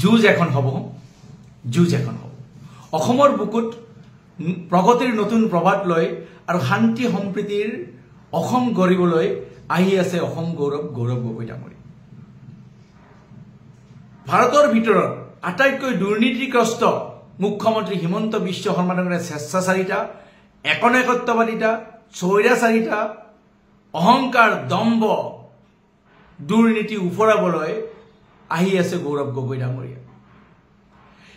যুঁজ এখন হ'ব যুঁজ এখন হ'ব অসমৰ বুকুত প্ৰগতিৰ নতুন প্ৰভাত লৈ আৰু শান্তি সম্প্ৰীতিৰ অসম গঢ়িবলৈ আহি আছে অসম গৌৰৱ গগৈ ডাঙৰীয়া ভাৰতৰ ভিতৰত আটাইতকৈ দুৰ্নীতিগ্ৰস্ত মুখ্যমন্ত্ৰী হিমন্ত বিশ্ব শৰ্মা ডাঙৰীয়াৰ স্বেচ্ছাচাৰিতা একনায়কত্ববাদিতা স্বৈৰাচাৰিতা অহংকাৰ দম্ভ দুৰ্নীতি উফৰাবলৈ আহি আছে গৌৰৱ গগৈ ডাঙৰীয়া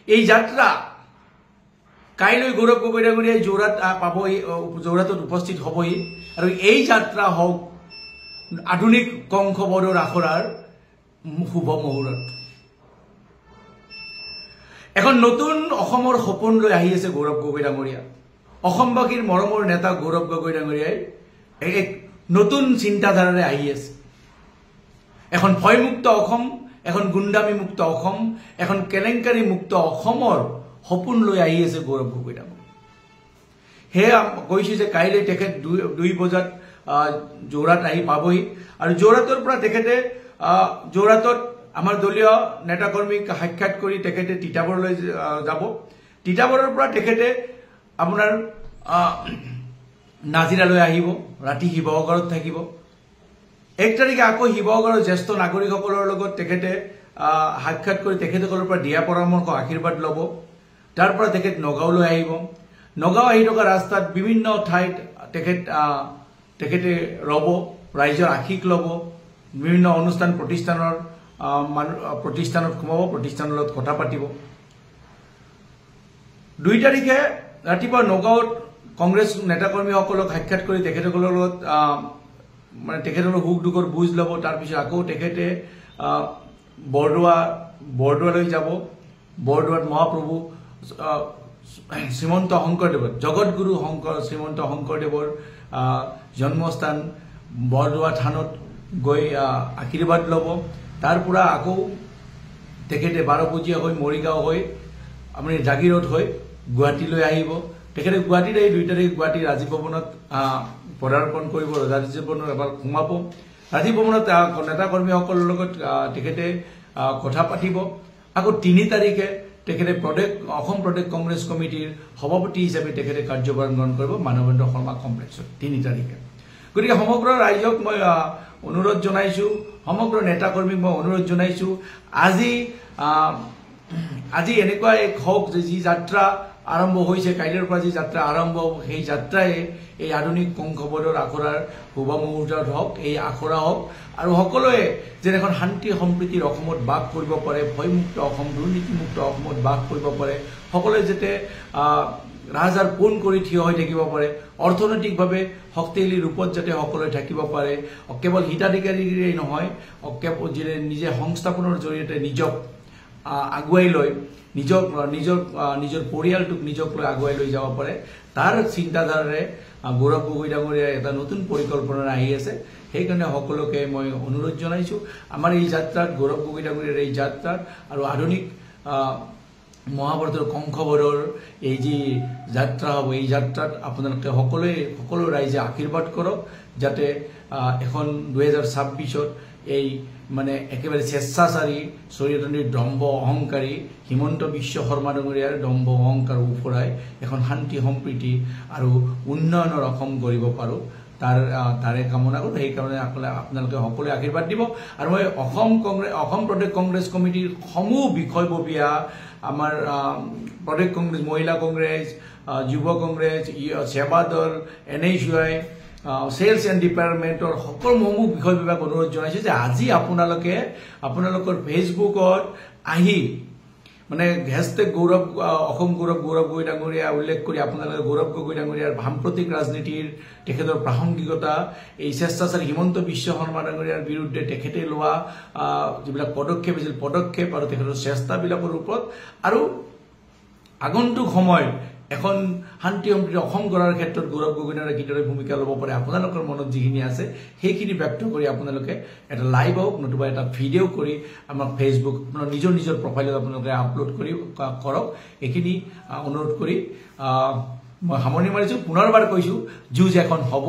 এই যাত্ৰা কাইলৈ গৌৰৱ গগৈ ডাঙৰীয়াই যোৰহাট পাবহি যোৰহাটত উপস্থিত হ'বহি আৰু এই যাত্ৰা হওক আধুনিক কংসবৰৰ আখৰাৰ শুভ মুহূৰ্ত এখন নতুন অসমৰ সপোন লৈ আহি আছে গৌৰৱ গগৈ ডাঙৰীয়া অসমবাসীৰ মৰমৰ নেতা গৌৰৱ গগৈ ডাঙৰীয়াই এক নতুন চিন্তাধাৰাৰে আহি আছে এখন ভয়মুক্ত অসম এখন গুণ্ডামী মুক্ত অসম এখন কেলেংকাৰী মুক্ত অসমৰ সপোন লৈ আহি আছে গৌৰৱ গগৈ ডাঙৰীয়া সেয়া কৈছে যে কাইলৈ তেখেত 2 বজাত যোৰহাট আহি পাবহি আৰু যোৰহাটৰ পৰা তেখেতে যোৰহাটত আমাৰ দলীয় নেতাকৰ্মীক সাক্ষাৎ কৰি তেখেতে তিতাবৰলৈ যাব তিতাবৰৰ পৰা তেখেতে আপোনাৰ নাজিৰালৈ আহিব ৰাতি শিৱসাগৰত থাকিব 1 তাৰিখে আকৌ শিৱসাগৰৰ জ্যেষ্ঠ নাগৰিকসকলৰ লগত তেখেতে সাক্ষাৎ কৰি তেখেতসকলৰ পৰা দিয়া পৰামৰ্শ আশীৰ্বাদ ল'ব তাৰ পৰা তেখেত নগাঁওলৈ আহিব নগাঁও আহি থকা ৰাস্তাত বিভিন্ন ঠাইত তেখেতে ৰ'ব ৰাইজৰ আশীষ ল'ব বিভিন্ন অনুষ্ঠান প্ৰতিষ্ঠানত সোমাব প্ৰতিষ্ঠানৰ লগত কথা পাতিব 2 তাৰিখে ৰাতিপুৱা নগাঁৱত কংগ্ৰেছ নেতাকৰ্মীসকলক সাক্ষাৎ কৰি তেখেতসকলৰ লগত মানে তেখেতসকলৰ সুখ দুখৰ বুজ ল'ব তাৰপিছত আকৌ তেখেতে বৰদোৱালৈ যাব বৰদোৱাত মহাপ্ৰভু শ্ৰীমন্ত শংকৰদেৱৰ জগতগুৰু শ্ৰীমন্ত শংকৰদেৱৰ জন্মস্থান বৰদোৱা থানত গৈ আশীৰ্বাদ ল'ব তাৰ পৰা আকৌ তেখেতে 12 বজীয়া হৈ মৰিগাঁও হৈ আপুনি জাগিৰোড হৈ গুৱাহাটীলৈ আহিব তেখেতে গুৱাহাটীত আহি 2 তাৰিখে গুৱাহাটী ৰাজীৱ ভৱনত পদাৰ্পণ কৰিব ৰাজীৱ ভৱনত এবাৰ সোমাব ৰাজীৱ ভৱনত নেতাকৰ্মীসকলৰ লগত তেখেতে কথা পাতিব আকৌ 3 তাৰিখে তেখেতে অসম প্ৰদেশ কংগ্ৰেছ কমিটিৰ সভাপতি হিচাপে তেখেতে কাৰ্যভাৰ গ্ৰহণ কৰিব মানৱেন্দ্ৰ শৰ্মা কমপ্লেক্সত 3 তাৰিখে গতিকে সমগ্ৰ ৰাইজক মই অনুৰোধ জনাইছো সমগ্ৰ নেতাকৰ্মীক মই অনুৰোধ জনাইছো আজি এনেকুৱা এক হওক যে যি যাত্ৰা আৰম্ভ হৈছে কাইলৈৰ পৰা যি যাত্ৰা আৰম্ভ হ'ব সেই যাত্ৰাই এই আধুনিক কংসবৰৰ আখৰাৰ শুভ মুহূৰ্তত হওক এই আখৰা হওক আৰু সকলোৱে যেন এখন শান্তি সম্প্ৰীতিৰ অসমত বাস কৰিব পাৰে ভয়মুক্ত অসম দুৰ্নীতিমুক্ত অসমত বাস কৰিব পাৰে সকলোৱে যাতে ৰাজহাড় পোন কৰি থিয় হৈ থাকিব পাৰে অৰ্থনৈতিকভাৱে শক্তিশালী ৰূপত যাতে সকলোৱে থাকিব পাৰে কেৱল হিতাধিকাৰীৰেই নহয় কেৱল নিজে সংস্থাপনৰ জৰিয়তে নিজক আগুৱাই লৈ নিজৰ পৰিয়ালটোক নিজক লৈ আগুৱাই লৈ যাব পাৰে তাৰ চিন্তাধাৰাৰে গৌৰৱ গগৈ ডাঙৰীয়াৰ এটা নতুন পৰিকল্পনা আহি আছে সেইকাৰণে সকলোকে মই অনুৰোধ জনাইছো আমাৰ এই যাত্ৰাত গৌৰৱ গগৈ ডাঙৰীয়াৰ এই যাত্ৰাত আৰু আধুনিক মহাভাৰতৰ কংসবৰৰ এই যি যাত্ৰা হ'ব এই যাত্ৰাত আপোনালোকে সকলো ৰাইজে আশীৰ্বাদ কৰক যাতে এখন 2026ত এই মানে একেবাৰে স্বেচ্ছাচাৰী চৰিত্ৰনীৰ দম্ভ অহংকাৰী হিমন্ত বিশ্ব শৰ্মা ডাঙৰীয়াৰ দম্ভ অহংকাৰ উফৰাই এখন শান্তি সম্প্ৰীতি আৰু উন্নয়নৰ অসম গঢ়িব পাৰোঁ তাৰে কামনা কৰোঁ সেইকাৰণে আপোনালোকে সকলোৱে আশীৰ্বাদ দিব আৰু মই অসম প্ৰদেশ কংগ্ৰেছ কমিটিৰ সমূহ বিষয়ববীয়া আমাৰ প্ৰদেশ কংগ্ৰেছ মহিলা কংগ্ৰেছ যুৱ কংগ্ৰেছ সেৱা দল NSUI সেলছ এণ্ড ডিপাৰ্টমেণ্টৰ সকলো বিষয় বিভাগ অনুৰোধ জনাইছো যে আজি আপোনালোকৰ ফেচবুকত আহি মানে হেশটেগ অসম গৌৰৱ গগৈ ডাঙৰীয়া উল্লেখ কৰি আপোনালোকে গৌৰৱ গগৈ ডাঙৰীয়াৰ সাম্প্ৰতিক ৰাজনীতিৰ তেখেতৰ প্ৰাসংগিকতা এই স্বেচ্ছাচাৰী হিমন্ত বিশ্ব শৰ্মা ডাঙৰীয়াৰ বিৰুদ্ধে তেখেতে লোৱা যিবিলাক পদক্ষেপ আছিল পদক্ষেপ আৰু তেখেতৰ চেষ্টাবিলাকৰ ওপৰত আৰু আগন্তুক সময়ত এখন শান্তি সম্প্ৰীতি অসম গঢ়াৰ ক্ষেত্ৰত গৌৰৱ গগৈ ডাঙৰীয়াই কিদৰে ভূমিকা ল'ব পাৰে আপোনালোকৰ মনত যিখিনি আছে সেইখিনি ব্যক্ত কৰি আপোনালোকে এটা লাইভ হওক নতুবা এটা ভিডিঅ' কৰি আমাৰ ফেচবুক আপোনাৰ নিজৰ প্ৰফাইলত আপোনালোকে আপলোড কৰক এইখিনি অনুৰোধ কৰি মই সামৰণি মাৰিছোঁ পুনৰবাৰ কৈছোঁ যুঁজ এখন হ'ব